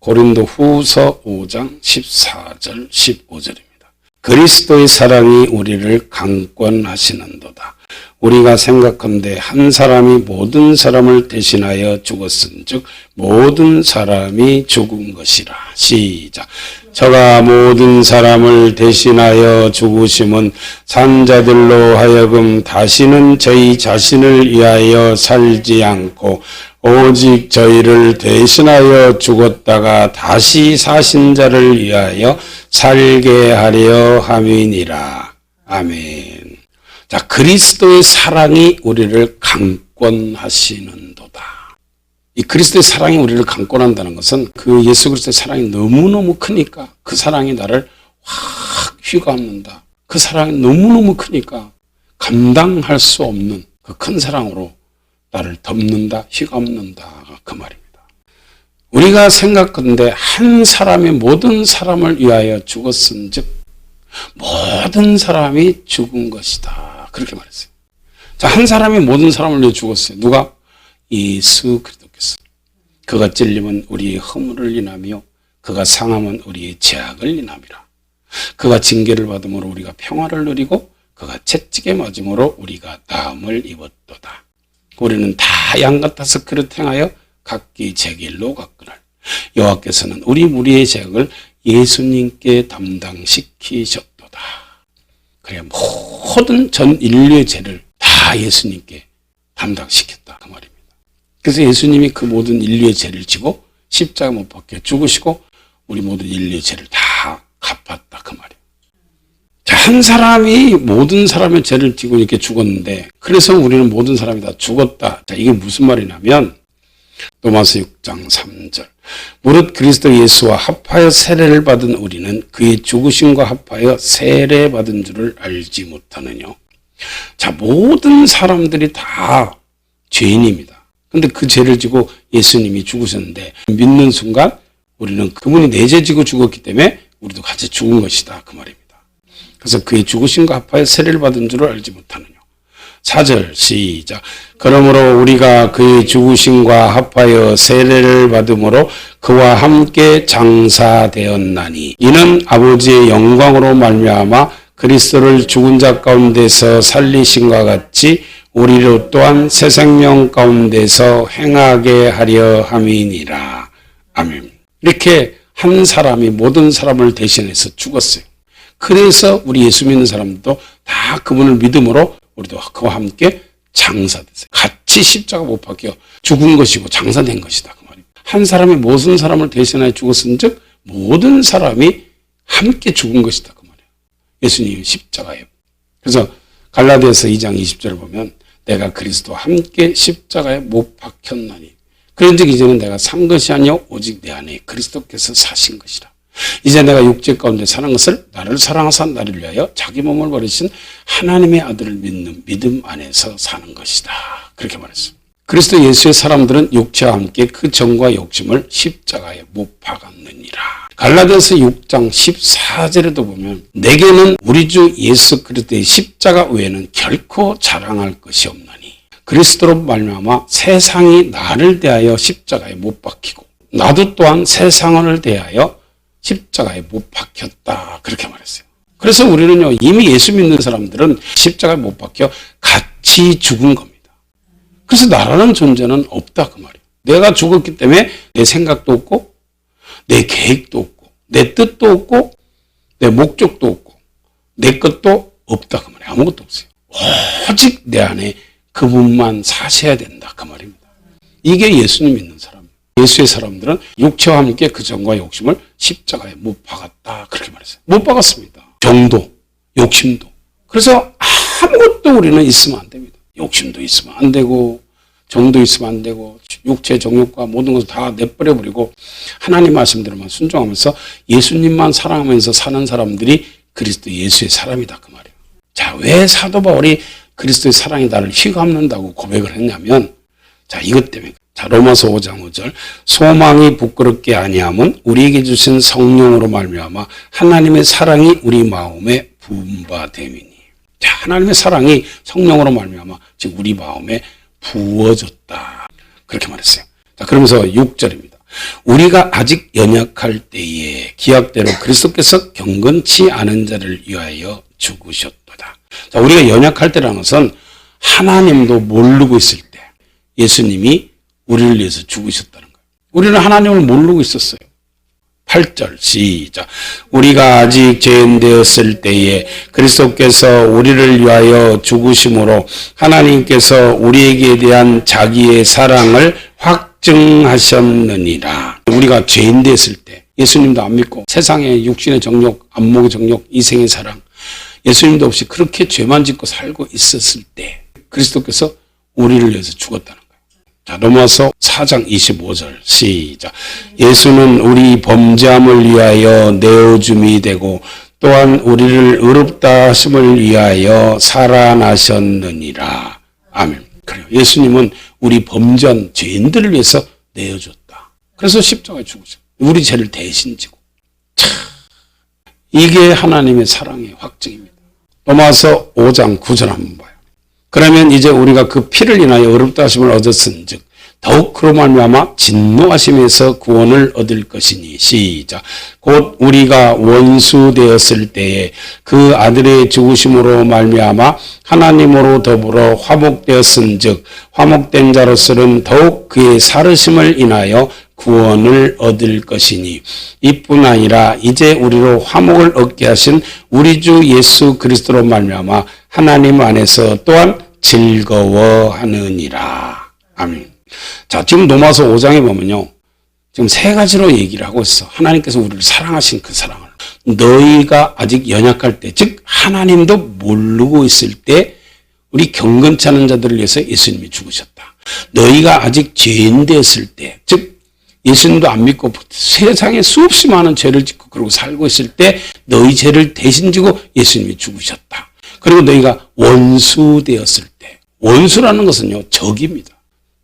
고린도 후서 5장 14절 15절입니다. 그리스도의 사랑이 우리를 강권하시는도다. 우리가 생각한데 한 사람이 모든 사람을 대신하여 죽었은즉 모든 사람이 죽은 것이라. 시작. 저가 모든 사람을 대신하여 죽으심은 산자들로 하여금 다시는 저희 자신을 위하여 살지 않고 오직 저희를 대신하여 죽었다가 다시 사신 자를 위하여 살게 하려 함이니라. 아멘. 자, 그리스도의 사랑이 우리를 강권하시는도다. 이 그리스도의 사랑이 우리를 강권한다는 것은 그 예수 그리스도의 사랑이 너무너무 크니까 그 사랑이 나를 확 휘감는다. 그 사랑이 너무너무 크니까 감당할 수 없는 그 큰 사랑으로 나를 덮는다, 휘감는다. 그 말입니다. 우리가 생각건대 한 사람이 모든 사람을 위하여 죽었은즉 모든 사람이 죽은 것이다. 그렇게 말했어요. 자, 한 사람이 모든 사람을 위해 죽었어요. 누가? 예수 그리스도께서. 그가 찔림은 우리의 허물을 인하며 그가 상함은 우리의 죄악을 인함이라. 그가 징계를 받음으로 우리가 평화를 누리고 그가 채찍에 맞음으로 우리가 나음을 입었도다. 우리는 다 양 같아서 그릇 행하여 각기 제 길로 갔거늘 여호와께서는 우리 무리의 죄악을 예수님께 담당시키셨도다. 그래 모든 전 인류의 죄를 다 예수님께 담당시켰다. 그 말입니다. 그래서 예수님이 그 모든 인류의 죄를 지고 십자가 못 박혀 죽으시고 우리 모든 인류의 죄를 다 갚았다. 그 말이에요. 자, 한 사람이 모든 사람의 죄를 지고 이렇게 죽었는데 그래서 우리는 모든 사람이 다 죽었다. 자, 이게 무슨 말이냐면 로마서 6장 3절 무릇 그리스도 예수와 합하여 세례를 받은 우리는 그의 죽으심과 합하여 세례받은 줄을 알지 못하느냐. 자, 모든 사람들이 다 죄인입니다. 근데 그 죄를 지고 예수님이 죽으셨는데 믿는 순간 우리는 그분이 내 죄 지고 죽었기 때문에 우리도 같이 죽은 것이다. 그 말입니다. 그래서 그의 죽으심과 합하여 세례를 받은 줄을 알지 못하느냐. 4절 시작. 그러므로 우리가 그의 죽으심과 합하여 세례를 받음으로 그와 함께 장사되었나니 이는 아버지의 영광으로 말미암아 그리스도를 죽은 자 가운데서 살리심과 같이 우리로 또한 새 생명 가운데서 행하게 하려 함이니라. 아멘. 이렇게 한 사람이 모든 사람을 대신해서 죽었어요. 그래서 우리 예수 믿는 사람들도 다 그분을 믿음으로 우리도 그와 함께 장사됐어요. 같이 십자가 못 박혀 죽은 것이고 장사된 것이다. 그 말입니다. 한 사람이 모든 사람을 대신하여 죽었은즉 모든 사람이 함께 죽은 것이다. 그 말이에요. 예수님이 십자가에. 그래서 갈라디아서 2장 20절을 보면 내가 그리스도와 함께 십자가에 못 박혔나니 그런즉 이제는 내가 산 것이 아니요 오직 내 안에 그리스도께서 사신 것이라. 이제 내가 육체 가운데 사는 것을 나를 사랑하사 나를 위하여 자기 몸을 버리신 하나님의 아들을 믿는 믿음 안에서 사는 것이다. 그렇게 말했어요. 그리스도 예수의 사람들은 육체와 함께 그 정과 욕심을 십자가에 못 박았느니라. 갈라디아서 6장 14절에도 보면 내게는 우리 주 예수 그리스도의 십자가 외에는 결코 자랑할 것이 없나니 그리스도로 말미암아 세상이 나를 대하여 십자가에 못 박히고 나도 또한 세상을 대하여 십자가에 못 박혔다. 그렇게 말했어요. 그래서 우리는요, 이미 예수 믿는 사람들은 십자가에 못 박혀 같이 죽은 겁니다. 그래서 나라는 존재는 없다. 그 말이에요. 내가 죽었기 때문에 내 생각도 없고, 내 계획도 없고, 내 뜻도 없고, 내 목적도 없고, 내 것도 없다. 그 말이에요. 아무것도 없어요. 오직 내 안에 그분만 사셔야 된다. 그 말입니다. 이게 예수님 믿는 사람. 예수의 사람들은 육체와 함께 그 정과 욕심을 십자가에 못 박았다. 그렇게 말했어요. 못 박았습니다. 정도, 욕심도. 그래서 아무것도 우리는 있으면 안 됩니다. 욕심도 있으면 안 되고 정도 있으면 안 되고 육체 정욕과 모든 것을 다 내버려버리고 하나님 말씀대로만 순종하면서 예수님만 사랑하면서 사는 사람들이 그리스도 예수의 사람이다. 그 말이에요. 자, 왜 사도 바울이 그리스도의 사랑이 나를 휘감는다고 고백을 했냐면 자, 이것 때문에. 자, 로마서 5장 5절 소망이 부끄럽게 아니함은 우리에게 주신 성령으로 말미암아 하나님의 사랑이 우리 마음에 부은 바 됨이니. 자, 하나님의 사랑이 성령으로 말미암아 즉 우리 마음에 부어졌다. 그렇게 말했어요. 자, 그러면서 6절입니다. 우리가 아직 연약할 때에 기약대로 그리스도께서 경건치 않은 자를 위하여 죽으셨도다. 자, 우리가 연약할 때라는 것은 하나님도 모르고 있을 때 예수님이 우리를 위해서 죽으셨다는 거예요. 우리는 하나님을 모르고 있었어요. 8절 시작. 우리가 아직 죄인 되었을 때에 그리스도께서 우리를 위하여 죽으심으로 하나님께서 우리에게 대한 자기의 사랑을 확증하셨느니라. 우리가 죄인 되었을 때 예수님도 안 믿고 세상의 육신의 정욕, 안목의 정욕, 이생의 사랑 예수님도 없이 그렇게 죄만 짓고 살고 있었을 때 그리스도께서 우리를 위해서 죽었다는 거예요. 자, 넘어서 4장 25절 시작. 예수는 우리 범죄함을 위하여 내어줌이 되고 또한 우리를 의롭다 하심을 위하여 살아나셨느니라. 아멘. 그래요. 예수님은 우리 범죄한 죄인들을 위해서 내어줬다. 그래서 십자가에 죽으셨어요. 우리 죄를 대신 지고. 참, 이게 하나님의 사랑의 확증입니다. 넘어와서 5장 9절 한번 봐요. 그러면 이제 우리가 그 피를 인하여 의롭다 하심을 얻었은즉 더욱 그로 말미암아 진노하심에서 구원을 얻을 것이니 시작. 곧 우리가 원수 되었을 때에 그 아들의 죽으심으로 말미암아 하나님으로 더불어 화목되었은즉 화목된 자로서는 더욱 그의 살으심을 인하여 구원을 얻을 것이니 이뿐 아니라 이제 우리로 화목을 얻게 하신 우리 주 예수 그리스도로 말미암아 하나님 안에서 또한 즐거워하느니라. 아멘. 자, 지금 로마서 5장에 보면요. 지금 세 가지로 얘기를 하고 있어. 하나님께서 우리를 사랑하신 그 사랑을. 너희가 아직 연약할 때, 즉 하나님도 모르고 있을 때 우리 경건치 않은 자들을 위해서 예수님이 죽으셨다. 너희가 아직 죄인 되었을 때, 즉 예수님도 안 믿고 세상에 수없이 많은 죄를 짓고 그러고 살고 있을 때 너희 죄를 대신 지고 예수님이 죽으셨다. 그리고 너희가 원수 되었을 때, 원수라는 것은요, 적입니다.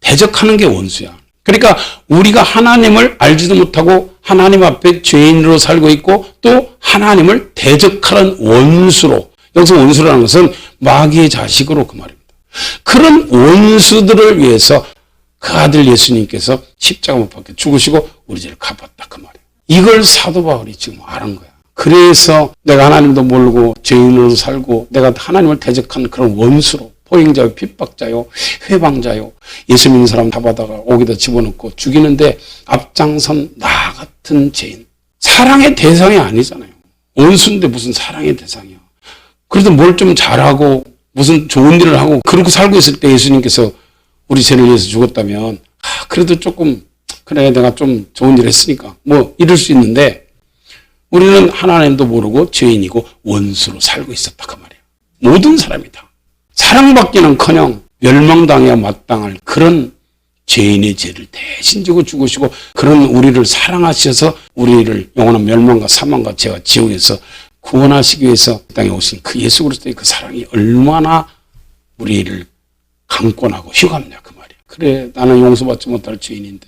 대적하는 게 원수야. 그러니까 우리가 하나님을 알지도 못하고 하나님 앞에 죄인으로 살고 있고 또 하나님을 대적하는 원수로, 여기서 원수라는 것은 마귀의 자식으로 그 말입니다. 그런 원수들을 위해서 그 아들 예수님께서 십자가 못 박혀 죽으시고 우리 죄를 갚았다 그 말이에요. 이걸 사도 바울이 지금 알은 거야. 그래서 내가 하나님도 모르고 죄인으로 살고 내가 하나님을 대적한 그런 원수로, 포행자요, 핍박자요, 회방자요, 예수 믿는 사람 잡아다가 옥에다 집어넣고 죽이는데 앞장선 나 같은 죄인. 사랑의 대상이 아니잖아요. 원수인데 무슨 사랑의 대상이야. 그래도 뭘 좀 잘하고 무슨 좋은 일을 하고 그러고 살고 있을 때 예수님께서 우리 죄를 위해서 죽었다면 그래도 조금 그래 내가 좀 좋은 일 했으니까 뭐 이럴 수 있는데 우리는 하나님도 모르고 죄인이고 원수로 살고 있었다 그 말이에요. 모든 사람이 다. 사랑받기는커녕 멸망당해야 마땅할 그런 죄인의 죄를 대신 지고 죽으시고 그런 우리를 사랑하셔서 우리를 영원한 멸망과 사망과 죄와 지옥에서 구원하시기 위해서 땅에 오신 그 예수 그리스도의 그 사랑이 얼마나 우리를 강권하고 휘감냐 그 말이에요. 그래 나는 용서받지 못할 죄인인데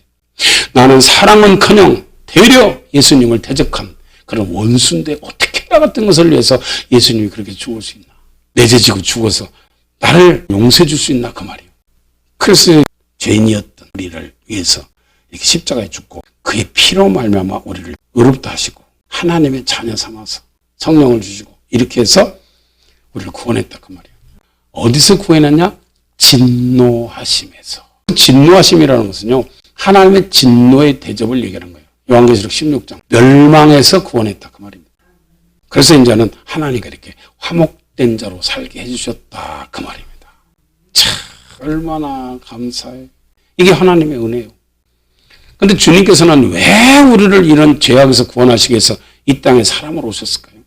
나는 사랑은커녕 되려 예수님을 대적한 그런 원수인데 어떻게 나 같은 것을 위해서 예수님이 그렇게 죽을 수 있나. 내 죄 지고 죽어서 나를 용서해 줄 수 있나 그 말이에요. 그래서 죄인이었던 우리를 위해서 이렇게 십자가에 죽고 그의 피로 말미암아 우리를 의롭다 하시고 하나님의 자녀 삼아서 성령을 주시고 이렇게 해서 우리를 구원했다 그 말이에요. 어디서 구원했냐? 진노하심에서. 진노하심이라는 것은요. 하나님의 진노의 대접을 얘기하는 거예요. 요한계시록 16장. 멸망에서 구원했다 그 말입니다. 그래서 이제는 하나님과 이렇게 화목된 자로 살게 해주셨다 그 말입니다. 참 얼마나 감사해. 이게 하나님의 은혜예요. 그런데 주님께서는 왜 우리를 이런 죄악에서 구원하시기 위해서 이 땅에 사람으로 오셨을까요?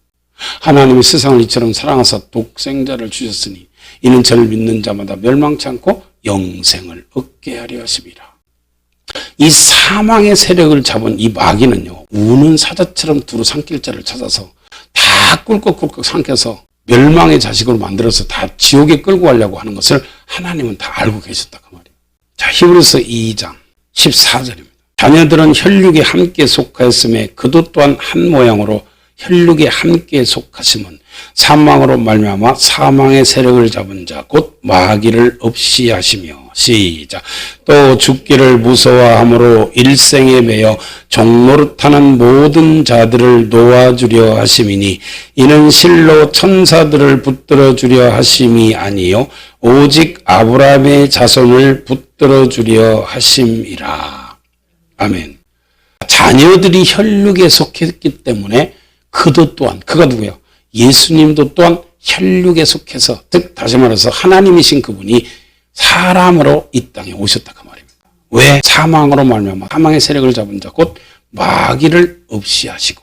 하나님이 세상을 이처럼 사랑하사 독생자를 주셨으니 이는 저를 믿는 자마다 멸망치 않고 영생을 얻게 하려 하심이라. 이 사망의 세력을 잡은 이 마귀는요, 우는 사자처럼 두루 삼킬 자를 찾아서 다 꿀꺽꿀꺽 삼켜서 멸망의 자식으로 만들어서 다 지옥에 끌고 가려고 하는 것을 하나님은 다 알고 계셨다 그 말이에요. 자, 히브리서 2장 14절입니다. 자녀들은 혈육에 함께 속하였음에 그도 또한 한 모양으로 혈육에 함께 속하심은 사망으로 말미암아 사망의 세력을 잡은 자 곧 마귀를 없이 하시며 시작 또 죽기를 무서워함으로 일생에 매여 종노릇하는 모든 자들을 놓아주려 하심이니 이는 실로 천사들을 붙들어 주려 하심이 아니요 오직 아브라함의 자손을 붙들어 주려 하심이라. 아멘. 자녀들이 혈육에 속했기 때문에 그도 또한 그가 누구예요? 예수님도 또한 혈육에 속해서 즉 다시 말해서 하나님이신 그분이 사람으로 이 땅에 오셨다 그 말입니다. 왜? 사망으로 말미암아 사망의 세력을 잡은 자 곧 마귀를 없이 하시고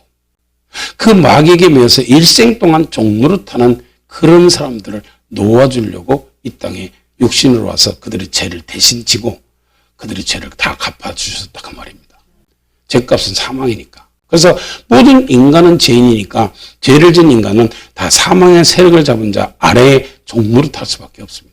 그 마귀에게 매여서 일생 동안 종노릇하는 그런 사람들을 놓아주려고 이 땅에 육신으로 와서 그들의 죄를 대신 지고 그들의 죄를 다 갚아주셨다 그 말입니다. 죄값은 사망이니까. 그래서 모든 인간은 죄인이니까 죄를 지은 인간은 다 사망의 세력을 잡은 자 아래에 종노릇할 수밖에 없습니다.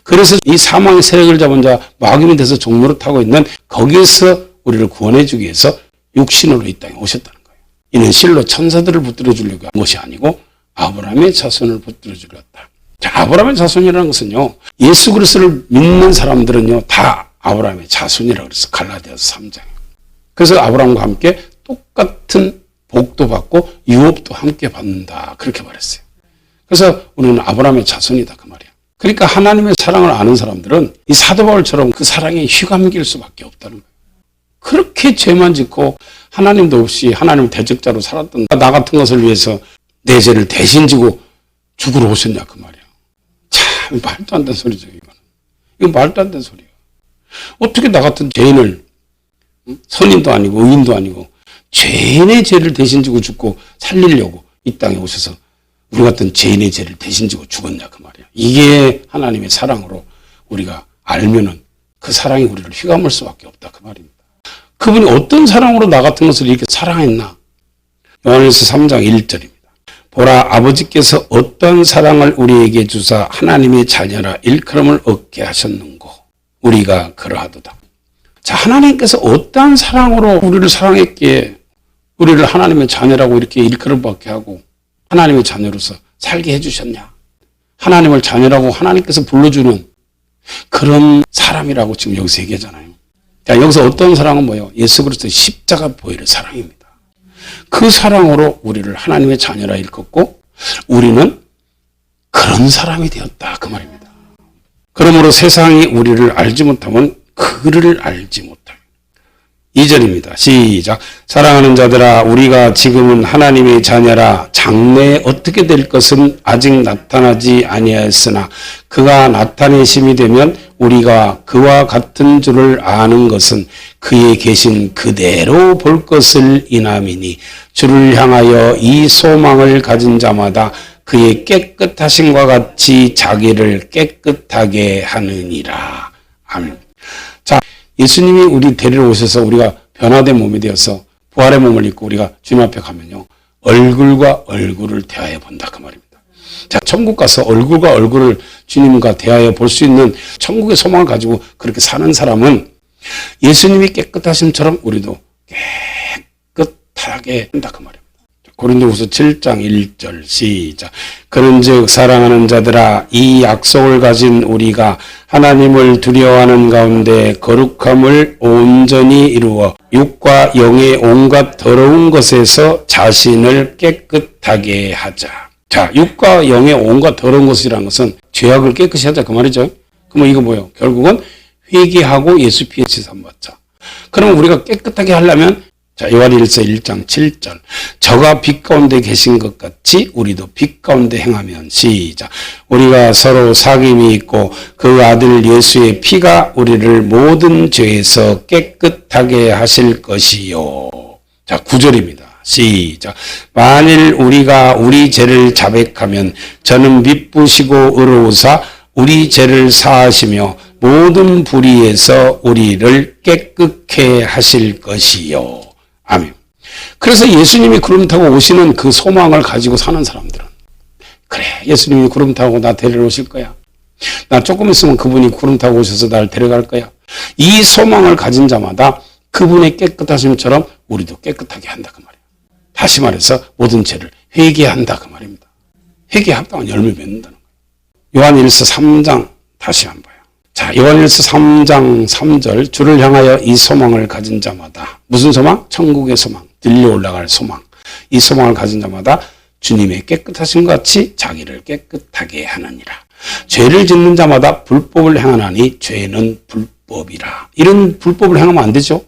그래서 이 사망의 세력을 잡은 자 마귀 밑에서 종노릇하고 있는 거기에서 우리를 구원해 주기 위해서 육신으로 이 땅에 오셨다는 거예요. 이는 실로 천사들을 붙들어 주려고 한 것이 아니고 아브라함의 자손을 붙들어 주려 했다. 자, 아브라함의 자손이라는 것은요. 예수 그리스도를 믿는 사람들은요. 다 아브라함의 자손이라고 그랬어. 갈라디아서 3장에. 그래서 아브라함과 함께 똑같은 복도 받고 유업도 함께 받는다. 그렇게 말했어요. 그래서 우리는 아브라함의 자손이다. 그 말이야. 그러니까 하나님의 사랑을 아는 사람들은 이 사도 바울처럼 그 사랑에 휘감길 수밖에 없다는 거예요. 그렇게 죄만 짓고 하나님도 없이 하나님 대적자로 살았던 나 같은 것을 위해서 내 죄를 대신 지고 죽으러 오셨냐 그 말이야. 참 말도 안 되는 소리죠. 이건 말도 안 되는 소리야. 어떻게 나 같은 죄인을 선인도 아니고 의인도 아니고 죄인의 죄를 대신 지고 죽고 살리려고 이 땅에 오셔서 우리 같은 죄인의 죄를 대신 지고 죽었냐 그 말이야. 이게 하나님의 사랑으로 우리가 알면은 그 사랑이 우리를 휘감을 수밖에 없다 그 말입니다. 그분이 어떤 사랑으로 나 같은 것을 이렇게 사랑했나? 요한일서 3장 1절입니다. 보라 아버지께서 어떤 사랑을 우리에게 주사 하나님의 자녀라 일컬음을 얻게 하셨는고 우리가 그러하도다. 자, 하나님께서 어떠한 사랑으로 우리를 사랑했기에 우리를 하나님의 자녀라고 이렇게 일컬음 받게 하고 하나님의 자녀로서 살게 해주셨냐? 하나님을 자녀라고 하나님께서 불러주는 그런 사람이라고 지금 여기서 얘기하잖아요. 자, 여기서 어떤 사랑은 뭐예요? 예수 그리스도의 십자가 보혈의 사랑입니다. 그 사랑으로 우리를 하나님의 자녀라 일컫고 우리는 그런 사람이 되었다 그 말입니다. 그러므로 세상이 우리를 알지 못하면 그를 알지 못하요. 2절입니다. 시작. 사랑하는 자들아 우리가 지금은 하나님의 자녀라 장래에 어떻게 될 것은 아직 나타나지 아니하였으나 그가 나타내심이 되면 우리가 그와 같은 줄을 아는 것은 그에 계신 그대로 볼 것을 인함이니 주를 향하여 이 소망을 가진 자마다 그의 깨끗하심과 같이 자기를 깨끗하게 하느니라. 아멘. 자, 예수님이 우리 데리러 오셔서 우리가 변화된 몸이 되어서 부활의 몸을 입고 우리가 주님 앞에 가면요. 얼굴과 얼굴을 대하여 본다 그 말입니다. 자, 천국 가서 얼굴과 얼굴을 주님과 대하여 볼 수 있는 천국의 소망을 가지고 그렇게 사는 사람은 예수님이 깨끗하심처럼 우리도 깨끗하게 한다 그 말입니다. 고린도후서 7장 1절 시작. 그런즉 사랑하는 자들아 이 약속을 가진 우리가 하나님을 두려워하는 가운데 거룩함을 온전히 이루어 육과 영의 온갖 더러운 것에서 자신을 깨끗하게 하자. 자, 육과 영의 온갖 더러운 것이라는 것은 죄악을 깨끗이 하자 그 말이죠. 그러면 이거 뭐예요? 결국은 회개하고 예수 피에 지삼받자. 그러면 우리가 깨끗하게 하려면 자, 요한일서 1장 7절. 저가 빛 가운데 계신 것 같이 우리도 빛 가운데 행하면 시작. 우리가 서로 사귐이 있고 그 아들 예수의 피가 우리를 모든 죄에서 깨끗하게 하실 것이요. 자, 9절입니다. 시작. 만일 우리가 우리 죄를 자백하면 저는 미쁘시고 의로우사 우리 죄를 사하시며 모든 불의에서 우리를 깨끗게 하실 것이요. 아멘. 그래서 예수님이 구름 타고 오시는 그 소망을 가지고 사는 사람들은 그래 예수님이 구름 타고 나 데리러 오실 거야. 나 조금 있으면 그분이 구름 타고 오셔서 날 데려갈 거야. 이 소망을 가진 자마다 그분의 깨끗하심처럼 우리도 깨끗하게 한다 그 말이야. 다시 말해서 모든 죄를 회개한다 그 말입니다. 회개에 합당한 열매 맺는다는 거예요. 요한일서 3장 다시 한번 봐요. 자, 요한일서 3장 3절 주를 향하여 이 소망을 가진 자마다 무슨 소망? 천국의 소망, 들려 올라갈 소망. 이 소망을 가진 자마다 주님의 깨끗하신 것 같이 자기를 깨끗하게 하느니라. 죄를 짓는 자마다 불법을 행하나니 죄는 불법이라. 이런 불법을 행하면 안 되죠.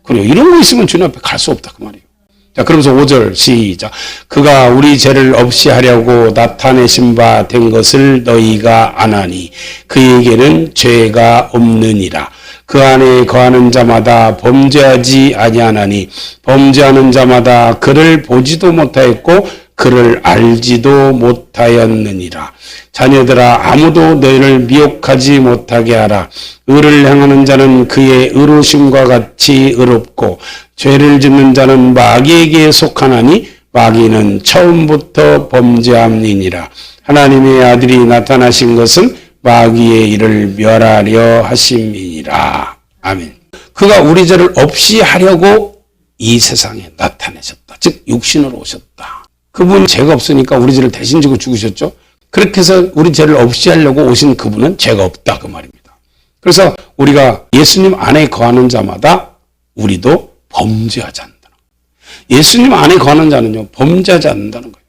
그리고 이런 거 있으면 주님 앞에 갈 수 없다 그 말이에요. 자, 그러면서 5절 시작. 그가 우리 죄를 없이 하려고 나타내신 바 된 것을 너희가 아나니 그에게는 죄가 없느니라. 그 안에 거하는 자마다 범죄하지 아니하나니 범죄하는 자마다 그를 보지도 못하였고 그를 알지도 못하였느니라. 자녀들아 아무도 너희를 미혹하지 못하게 하라. 의를 행하는 자는 그의 의로심과 같이 의롭고 죄를 짓는 자는 마귀에게 속하나니 마귀는 처음부터 범죄함이니라. 하나님의 아들이 나타나신 것은 마귀의 일을 멸하려 하심이니라. 아멘. 그가 우리 죄를 없이 하려고 이 세상에 나타내셨다. 즉 육신으로 오셨다. 그분 죄가 없으니까 우리 죄를 대신 지고 죽으셨죠. 그렇게 해서 우리 죄를 없이 하려고 오신 그분은 죄가 없다 그 말입니다. 그래서 우리가 예수님 안에 거하는 자마다 우리도 범죄하지 않는다는 거예요. 예수님 안에 거하는 자는요 범죄하지 않는다는 거예요.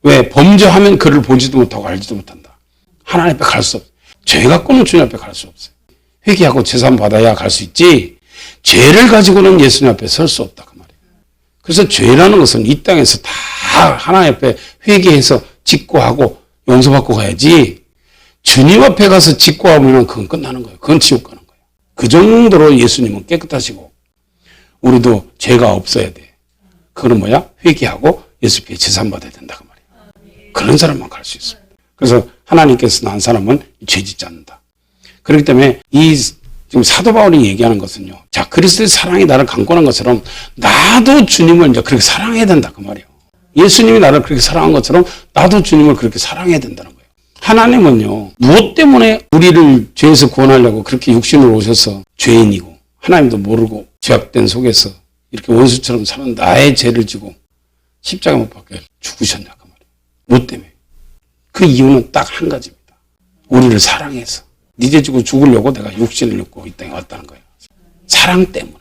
왜? 범죄하면 그를 보지도 못하고 알지도 못한다. 하나님 앞에 갈 수 없어요. 죄 갖고는 주님 앞에 갈 수 없어요. 회개하고 제사함 받아야 갈 수 있지 죄를 가지고는 예수님 앞에 설 수 없다 그 말이에요. 그래서 죄라는 것은 이 땅에서 다 하나님 앞에 회개해서 직고하고 용서받고 가야지 주님 앞에 가서 직고하면 그건 끝나는 거예요. 그건 지옥 가는 거예요. 그 정도로 예수님은 깨끗하시고 우리도 죄가 없어야 돼. 그거는 뭐야? 회개하고 예수께 제사함 받아야 된다 그 말이에요. 그런 사람만 갈 수 있습니다. 그래서 하나님께서 낳은 사람은 죄 짓지 않는다. 그렇기 때문에 이 지금 사도 바울이 얘기하는 것은요. 자, 그리스도의 사랑이 나를 강권한 것처럼 나도 주님을 이제 그렇게 사랑해야 된다 그 말이에요. 예수님이 나를 그렇게 사랑한 것처럼 나도 주님을 그렇게 사랑해야 된다는 거예요. 하나님은요. 무엇 때문에 우리를 죄에서 구원하려고 그렇게 육신으로 오셔서 죄인이고 하나님도 모르고 죄악된 속에서 이렇게 원수처럼 사는 나의 죄를 지고 십자가 못 박혀 죽으셨냐 그 말이에요. 무엇 때문에? 그 이유는 딱 한 가지입니다. 우리를 사랑해서 네 죄 지고 죽으려고 내가 육신을 입고 이 땅에 왔다는 거예요. 사랑 때문에.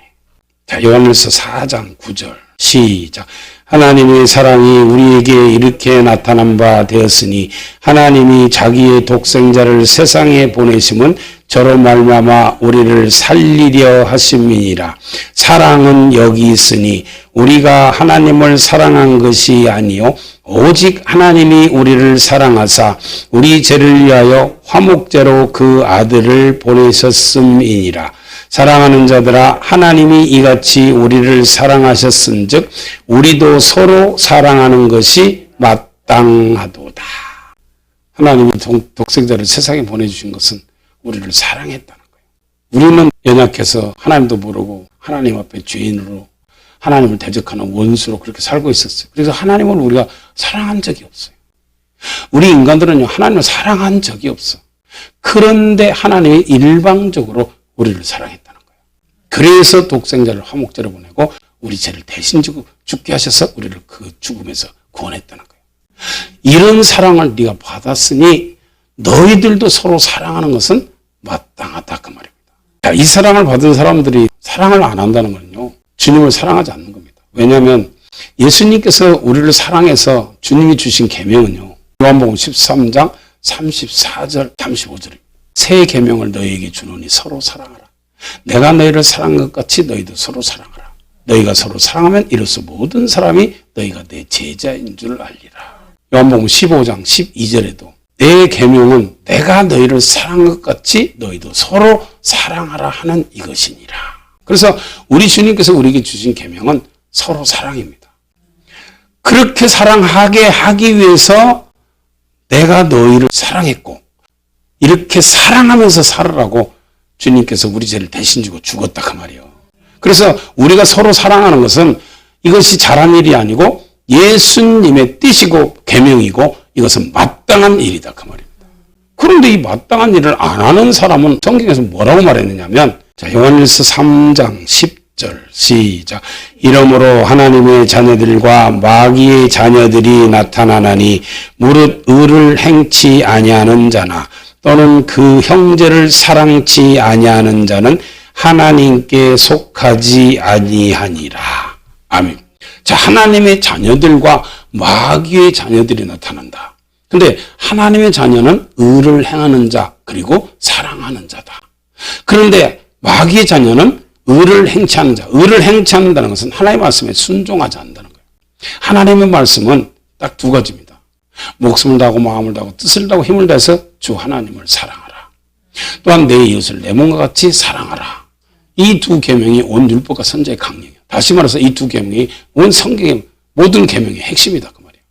자, 요한일서 4장 9절 시작. 하나님의 사랑이 우리에게 이렇게 나타난 바 되었으니 하나님이 자기의 독생자를 세상에 보내심은 저로 말미암아 우리를 살리려 하심이니라. 사랑은 여기 있으니 우리가 하나님을 사랑한 것이 아니요 오직 하나님이 우리를 사랑하사 우리 죄를 위하여 화목제로 그 아들을 보내셨음이니라. 사랑하는 자들아 하나님이 이같이 우리를 사랑하셨은즉 우리도 서로 사랑하는 것이 마땅하도다. 하나님이 독생자를 세상에 보내주신 것은 우리를 사랑했다는 거예요. 우리는 연약해서 하나님도 모르고 하나님 앞에 죄인으로 하나님을 대적하는 원수로 그렇게 살고 있었어요. 그래서 하나님을 우리가 사랑한 적이 없어요. 우리 인간들은요 하나님을 사랑한 적이 없어. 그런데 하나님이 일방적으로 우리를 사랑했다는 거예요. 그래서 독생자를 화목제로 보내고 우리 죄를 대신 지고 죽게 하셔서 우리를 그 죽음에서 구원했다는 거예요. 이런 사랑을 네가 받았으니 너희들도 서로 사랑하는 것은 마땅하다 그 말입니다. 자, 이 사랑을 받은 사람들이 사랑을 안 한다는 거는요. 주님을 사랑하지 않는 겁니다. 왜냐하면 예수님께서 우리를 사랑해서 주님이 주신 계명은요. 요한복음 13장 34절 35절입니다. 새 계명을 너희에게 주노니 서로 사랑하라. 내가 너희를 사랑한 것 같이 너희도 서로 사랑하라. 너희가 서로 사랑하면 이로써 모든 사람이 너희가 내 제자인 줄 알리라. 요한복음 15장 12절에도 내 계명은 내가 너희를 사랑한 것 같이 너희도 서로 사랑하라 하는 이것이니라. 그래서 우리 주님께서 우리에게 주신 계명은 서로 사랑입니다. 그렇게 사랑하게 하기 위해서 내가 너희를 사랑했고 이렇게 사랑하면서 살으라고 주님께서 우리 죄를 대신 지고 죽었다 그 말이에요. 그래서 우리가 서로 사랑하는 것은 이것이 잘한 일이 아니고 예수님의 뜻이고 계명이고 이것은 마땅한 일이다 그 말입니다. 그런데 이 마땅한 일을 안 하는 사람은 성경에서 뭐라고 말했느냐면 자, 요한일서 3장 10절 시작. 이러므로 하나님의 자녀들과 마귀의 자녀들이 나타나나니 무릇 의를 행치 아니하는 자나 또는 그 형제를 사랑치 아니하는 자는 하나님께 속하지 아니하니라. 아멘. 자, 하나님의 자녀들과 마귀의 자녀들이 나타난다. 근데 하나님의 자녀는 의를 행하는 자 그리고 사랑하는 자다. 그런데 마귀의 자녀는 의를 행치하는 자. 의를 행치한다는 것은 하나님의 말씀에 순종하지 않는다는 거예요. 하나님의 말씀은 딱 두 가지입니다. 목숨을 다하고 마음을 다하고 뜻을 다하고 힘을 다해서 주 하나님을 사랑하라. 또한 내 이웃을 내 몸과 같이 사랑하라. 이 두 계명이 온 율법과 선지자의 강령이에요. 다시 말해서 이 두 계명이 온 성경의 모든 계명의 핵심이다 그 말이에요.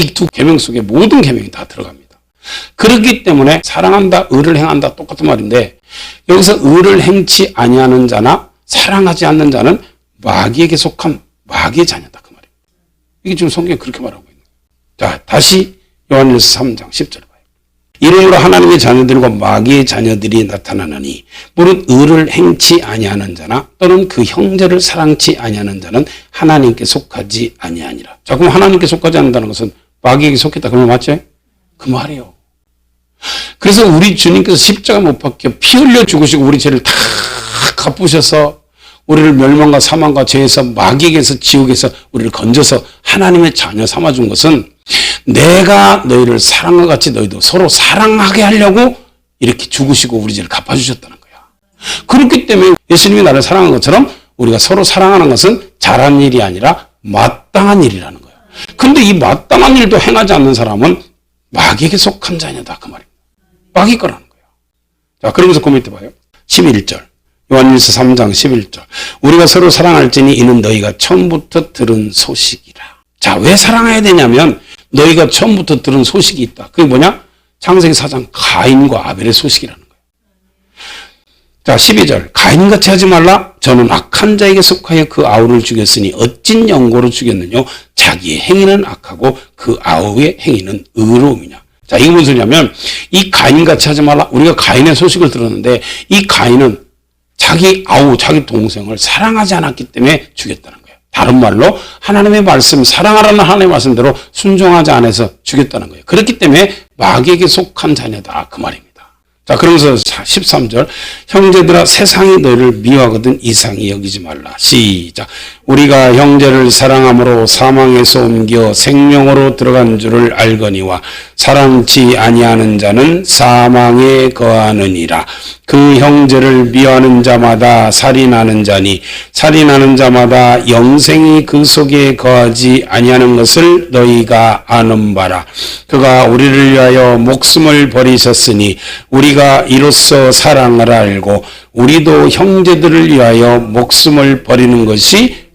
이 두 계명 속에 모든 계명이 다 들어갑니다. 그렇기 때문에 사랑한다, 의를 행한다 똑같은 말인데 여기서 의를 행치 아니하는 자나 사랑하지 않는 자는 마귀에게 속한 마귀의 자녀다 그 말이에요. 이게 지금 성경에 그렇게 말하고 있는 거예요. 자, 다시 요한일서 3장 10절 봐요. 이러므로 하나님의 자녀들과 마귀의 자녀들이 나타나느니 무릇 의를 행치 아니하는 자나 또는 그 형제를 사랑치 아니하는 자는 하나님께 속하지 아니하니라. 자, 그럼 하나님께 속하지 않는다는 것은 마귀에게 속했다. 그러면 맞죠? 그 말이에요. 그래서 우리 주님께서 십자가 못 박혀 피 흘려 죽으시고 우리 죄를 다 갚으셔서 우리를 멸망과 사망과 죄에서 마귀에게서 지옥에서 우리를 건져서 하나님의 자녀 삼아준 것은 내가 너희를 사랑과 같이 너희도 서로 사랑하게 하려고 이렇게 죽으시고 우리 죄를 갚아주셨다는 거야. 그렇기 때문에 예수님이 나를 사랑한 것처럼 우리가 서로 사랑하는 것은 잘한 일이 아니라 마땅한 일이라는 거야. 그런데 이 마땅한 일도 행하지 않는 사람은 마귀에게 속한 자녀다 그 말입니다. 마귀 거라는 거예요. 자, 그러면서 그 밑에 봐요. 11절. 요한일서 3장 11절. 우리가 서로 사랑할지니 이는 너희가 처음부터 들은 소식이라. 자, 왜 사랑해야 되냐면 너희가 처음부터 들은 소식이 있다. 그게 뭐냐? 창세기 4장 가인과 아벨의 소식이라는 거예요. 자, 12절. 가인같이 하지 말라. 저는 악한 자에게 속하여 그 아우를 죽였으니 어찐 영고로 죽였느냐? 자기의 행위는 악하고 그 아우의 행위는 의로움이냐. 자, 이게 무슨 소리냐면 이 가인같이 하지 말라. 우리가 가인의 소식을 들었는데 이 가인은 자기 아우, 자기 동생을 사랑하지 않았기 때문에 죽였다는 거예요. 다른 말로 하나님의 말씀, 사랑하라는 하나님의 말씀대로 순종하지 않아서 죽였다는 거예요. 그렇기 때문에 마귀에게 속한 자녀다 그 말입니다. 자, 그러면서 13절. 형제들아 세상이 너희를 미워하거든 이상히 여기지 말라. 시작. 우리가 형제를 사랑함으로 사망에서 옮겨 생명으로 들어간 줄을 알거니와 사랑치 아니하는 자는 사망에 거하느니라. 그 형제를 미워하는 자마다 살인하는 자니 살인하는 자마다 영생이 그 속에 거하지 아니하는 것을 너희가 아는 바라. 그가 우리를 위하여 목숨을 버리셨으니 우리가 이로써 사랑을 알고 우리도 형제들을 위하여 목숨을 버리는 것이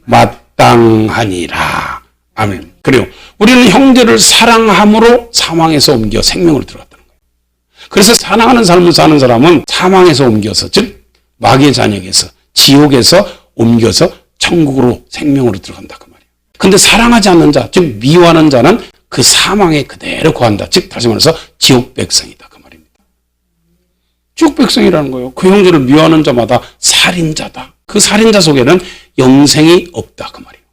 마땅하니라. 아멘. 그래요. 우리는 형제를 사랑함으로 사망에서 옮겨 생명으로 들어갔다는 거예요. 그래서 사랑하는 삶을 사는 사람은 사망에서 옮겨서, 즉 마귀의 자녀에게서 지옥에서 옮겨서 천국으로 생명으로 들어간다 그 말이에요. 근데 사랑하지 않는 자, 즉 미워하는 자는 그 사망에 그대로 거한다. 즉 다시 말해서 지옥 백성이다 그 말입니다. 지옥 백성이라는 거예요. 그 형제를 미워하는 자마다 살인자다. 그 살인자 속에는 영생이 없다 그 말이에요.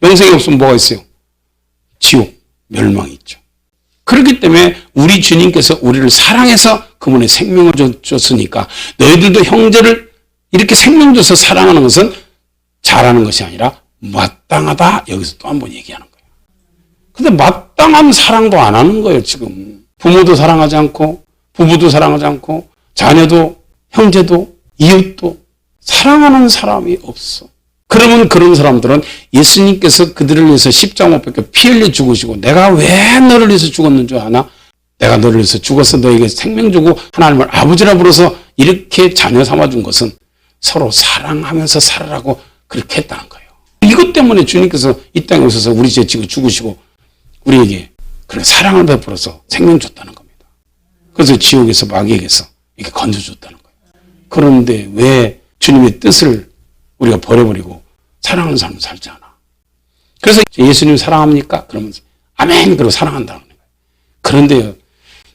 영생이 없으면 뭐가 있어요? 지옥, 멸망이 있죠. 그렇기 때문에 우리 주님께서 우리를 사랑해서 그분의 생명을 줬으니까 너희들도 형제를 이렇게 생명 줘서 사랑하는 것은 잘하는 것이 아니라 마땅하다. 여기서 또 한 번 얘기하는 거예요. 근데 마땅한 사랑도 안 하는 거예요 지금. 부모도 사랑하지 않고 부부도 사랑하지 않고 자녀도 형제도 이웃도 사랑하는 사람이 없어. 그러면 그런 사람들은 예수님께서 그들을 위해서 십자가 못 박혀 피 흘려 죽으시고 내가 왜 너를 위해서 죽었는 줄 아나? 내가 너를 위해서 죽어서 너에게 생명 주고 하나님을 아버지라 불러서 이렇게 자녀 삼아준 것은 서로 사랑하면서 살아라고 그렇게 했다는 거예요. 이것 때문에 주님께서 이 땅에 오셔서 우리 죄 지고 죽으시고 우리에게 그렇게 사랑을 베풀어서 생명 줬다는 겁니다. 그래서 지옥에서 마귀에게서 이렇게 건져줬다는 거예요. 그런데 왜 주님의 뜻을 우리가 버려버리고 사랑하는 삶을 살지 않아? 그래서 예수님 사랑합니까? 그러면서 아멘 그러고 사랑한다는 거예요. 그런데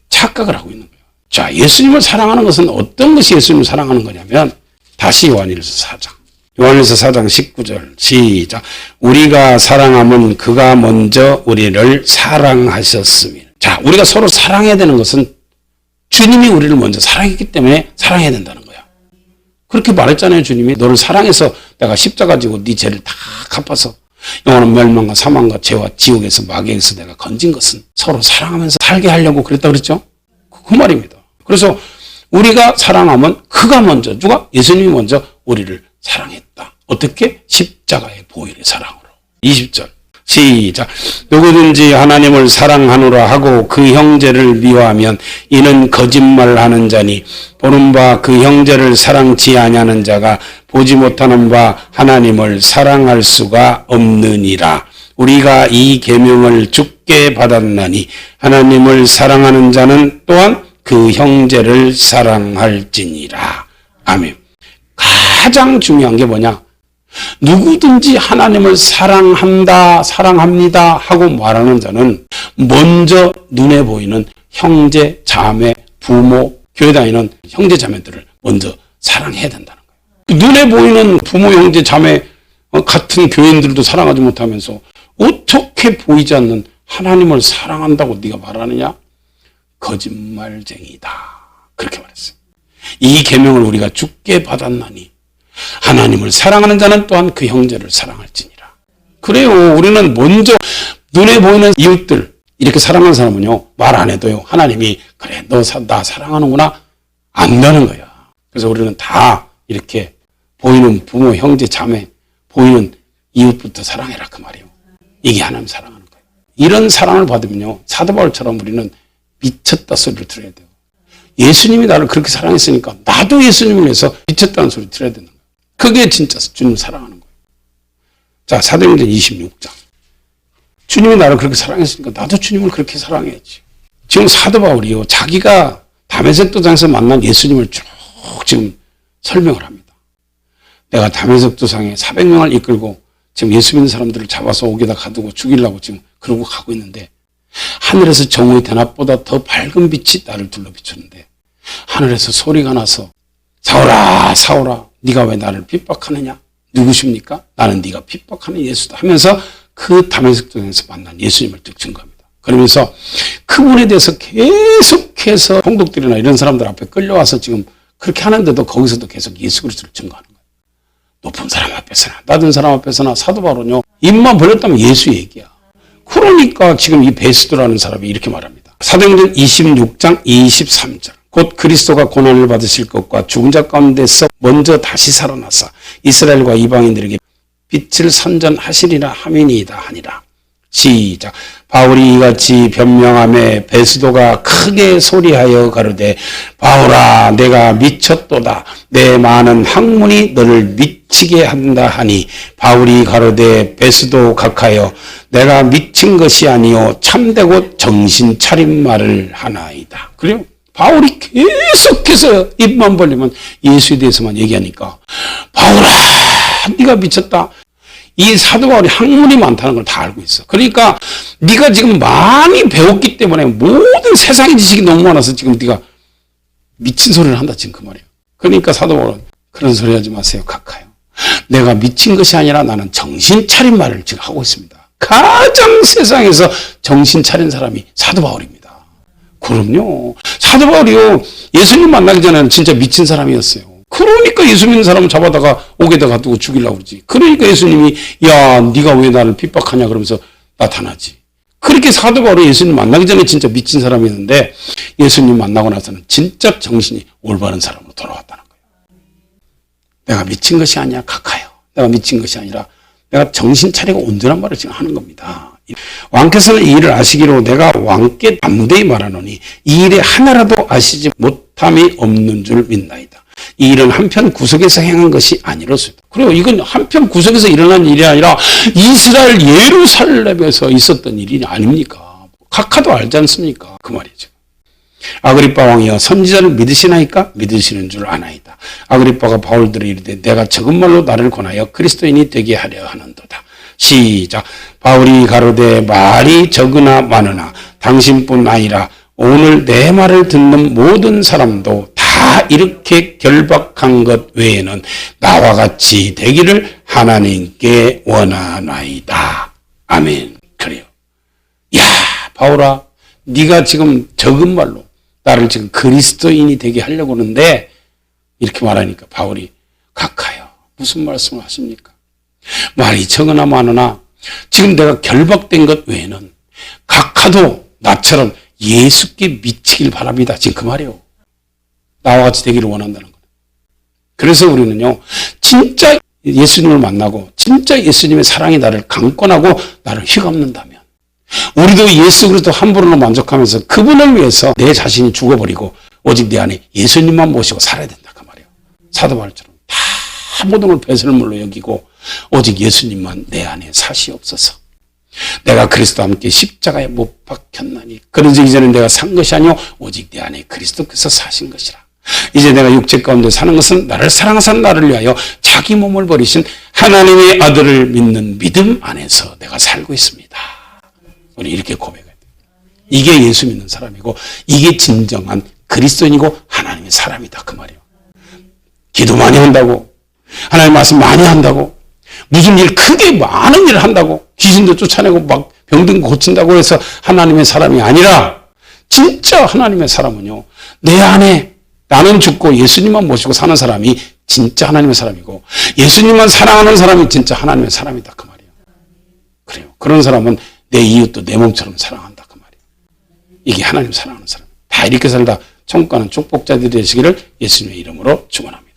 착각을 하고 있는 거예요. 자, 예수님을 사랑하는 것은 어떤 것이 예수님을 사랑하는 거냐면 다시 요한일서 4장. 요한일서 4장 19절 시작. 우리가 사랑함은 그가 먼저 우리를 사랑하셨습니다. 자, 우리가 서로 사랑해야 되는 것은 주님이 우리를 먼저 사랑했기 때문에 사랑해야 된다는 거야. 그렇게 말했잖아요. 주님이 너를 사랑해서 내가 십자가 지고 네 죄를 다 갚아서 영원한 멸망과 사망과 죄와 지옥에서 마귀에서 내가 건진 것은 서로 사랑하면서 살게 하려고 그랬다 그랬죠. 그 말입니다. 그래서 우리가 사랑하면 그가 먼저, 누가? 예수님이 먼저 우리를 사랑했다. 어떻게? 십자가의 보혈의 사랑으로. 20절 시작. 누구든지 하나님을 사랑하노라 하고 그 형제를 미워하면 이는 거짓말하는 자니 보는 바 그 형제를 사랑치 아니하는 자가 보지 못하는 바 하나님을 사랑할 수가 없느니라. 우리가 이 계명을 주께 받았나니 하나님을 사랑하는 자는 또한 그 형제를 사랑할지니라. 아멘. 가장 중요한 게 뭐냐? 누구든지 하나님을 사랑한다, 사랑합니다 하고 말하는 자는 먼저 눈에 보이는 형제, 자매, 부모, 교회 다니는 형제, 자매들을 먼저 사랑해야 된다는 거예요. 눈에 보이는 부모, 형제, 자매 같은 교인들도 사랑하지 못하면서 어떻게 보이지 않는 하나님을 사랑한다고 네가 말하느냐? 거짓말쟁이다. 그렇게 말했어요. 이 계명을 우리가 주께 받았나니 하나님을 사랑하는 자는 또한 그 형제를 사랑할지니라. 그래요. 우리는 먼저 눈에 보이는 이웃들 이렇게 사랑하는 사람은요 말 안 해도요 하나님이 그래 너 나 사랑하는구나 안다는 거야. 그래서 우리는 다 이렇게 보이는 부모, 형제, 자매, 보이는 이웃부터 사랑해라 그 말이에요. 이게 하나님 사랑하는 거예요. 이런 사랑을 받으면요 사도 바울처럼 우리는 미쳤다 소리를 들어야 돼요. 예수님이 나를 그렇게 사랑했으니까 나도 예수님을 위해서 미쳤다는 소리 들어야 되는 거예요. 그게 진짜 주님 사랑하는 거예요. 자, 사도행전 26장. 주님이 나를 그렇게 사랑했으니까 나도 주님을 그렇게 사랑해야지. 지금 사도 바울이요 자기가 다메섹 도상에서 만난 예수님을 쭉 지금 설명을 합니다. 내가 다메섹 도상에 400명을 이끌고 지금 예수 믿는 사람들을 잡아서 옥에다 가두고 죽이려고 지금 그러고 가고 있는데 하늘에서 정오의 대낮보다 더 밝은 빛이 나를 둘러 비추는데 하늘에서 소리가 나서 사울아 사울아 네가 왜 나를 핍박하느냐? 누구십니까? 나는 네가 핍박하는 예수다 하면서 그 다메섹 도상에서 만난 예수님을 쭉 증거합니다. 그러면서 그분에 대해서 계속해서 총독들이나 이런 사람들 앞에 끌려와서 지금 그렇게 하는데도 거기서도 계속 예수 그리스도를 증거하는 거예요. 높은 사람 앞에서나 낮은 사람 앞에서나 사도 바울은요 입만 벌렸다면 예수 얘기야. 그러니까 지금 이 베스도라는 사람이 이렇게 말합니다. 사도행전 26장 23절. 곧 그리스도가 고난을 받으실 것과 죽은 자 가운데서 먼저 다시 살아나사 이스라엘과 이방인들에게 빛을 선전하시리라 함이니이다 하니라. 시작. 바울이 이같이 변명하매 베스도가 크게 소리하여 가로되 바울아 내가 미쳤도다. 내 많은 학문이 너를 미치게 한다 하니 바울이 가로되 베스도 각하여 내가 미친 것이 아니요 참되고 정신 차린 말을 하나이다. 그래요? 바울이 계속해서 입만 벌리면 예수에 대해서만 얘기하니까 바울아 네가 미쳤다. 이 사도 바울이 학문이 많다는 걸 다 알고 있어. 그러니까 네가 지금 많이 배웠기 때문에 모든 세상의 지식이 너무 많아서 지금 네가 미친 소리를 한다 지금 그 말이에요. 그러니까 사도 바울은 그런 소리 하지 마세요. 각하요. 내가 미친 것이 아니라 나는 정신 차린 말을 지금 하고 있습니다. 가장 세상에서 정신 차린 사람이 사도 바울입니다. 그럼요. 사도 바울이요 예수님 만나기 전에는 진짜 미친 사람이었어요. 그러니까 예수 믿는 사람을 잡아다가 옥에다 가두고 죽이려고 그러지. 그러니까 예수님이 야 네가 왜 나를 핍박하냐 그러면서 나타나지. 그렇게 사도 바울이 예수님 만나기 전에 진짜 미친 사람이었는데 예수님 만나고 나서는 진짜 정신이 올바른 사람으로 돌아왔다는 거예요. 내가 미친 것이 아니야 각하여. 내가 미친 것이 아니라 내가 정신 차리고 온전한 말을 지금 하는 겁니다. 왕께서는 이 일을 아시기로 내가 왕께 담대히 말하노니 이 일에 하나라도 아시지 못함이 없는 줄 믿나이다. 이 일은 한편 구석에서 행한 것이 아니로소이다. 그리고 이건 한편 구석에서 일어난 일이 아니라 이스라엘 예루살렘에서 있었던 일이 아닙니까? 각하도 알지 않습니까? 그 말이죠. 아그리빠 왕이여 선지자를 믿으시나이까? 믿으시는 줄 아나이다. 아그리빠가 바울들을 이르되 내가 적은 말로 나를 권하여 그리스도인이 되게 하려 하는도다. 시작. 바울이 가로되 말이 적으나 많으나 당신뿐 아니라 오늘 내 말을 듣는 모든 사람도 다 다 이렇게 결박한 것 외에는 나와 같이 되기를 하나님께 원하나이다. 아멘. 그래요. 야, 바울아, 네가 지금 적은 말로 나를 지금 그리스도인이 되게 하려고 하는데 이렇게 말하니까 바울이 각하여 무슨 말씀을 하십니까? 말이 적으나 많으나 지금 내가 결박된 것 외에는 각하도 나처럼 예수께 미치길 바랍니다. 지금 그 말이에요. 나와 같이 되기를 원한다는 거예요. 그래서 우리는요, 진짜 예수님을 만나고 진짜 예수님의 사랑이 나를 강권하고 나를 휘감는다면 우리도 예수 그리스도 한 분으로 만족하면서 그분을 위해서 내 자신이 죽어버리고 오직 내 안에 예수님만 모시고 살아야 된다 그 말이에요. 사도 바울처럼 다 모든 걸 배설물로 여기고 오직 예수님만 내 안에 사시옵소서. 내가 그리스도와 함께 십자가에 못 박혔나니 그런즉 이제는 내가 산 것이 아니오 오직 내 안에 그리스도께서 사신 것이라. 이제 내가 육체 가운데 사는 것은 나를 사랑하신 나를 위하여 자기 몸을 버리신 하나님의 아들을 믿는 믿음 안에서 내가 살고 있습니다. 우리 이렇게 고백해야 돼요. 이게 예수 믿는 사람이고 이게 진정한 그리스도인이고 하나님의 사람이다 그 말이에요. 기도 많이 한다고 하나님 말씀 많이 한다고 무슨 일 크게 많은 일을 한다고 귀신도 쫓아내고 막 병든 거 고친다고 해서 하나님의 사람이 아니라 진짜 하나님의 사람은요. 내 안에 나는 죽고 예수님만 모시고 사는 사람이 진짜 하나님의 사람이고 예수님만 사랑하는 사람이 진짜 하나님의 사람이다 그 말이에요. 그래요. 그런 사람은 내 이웃도 내 몸처럼 사랑한다 그 말이에요. 이게 하나님 사랑하는 사람. 다 이렇게 살다 천국 가는 축복자들이 되시기를 예수님의 이름으로 축원합니다.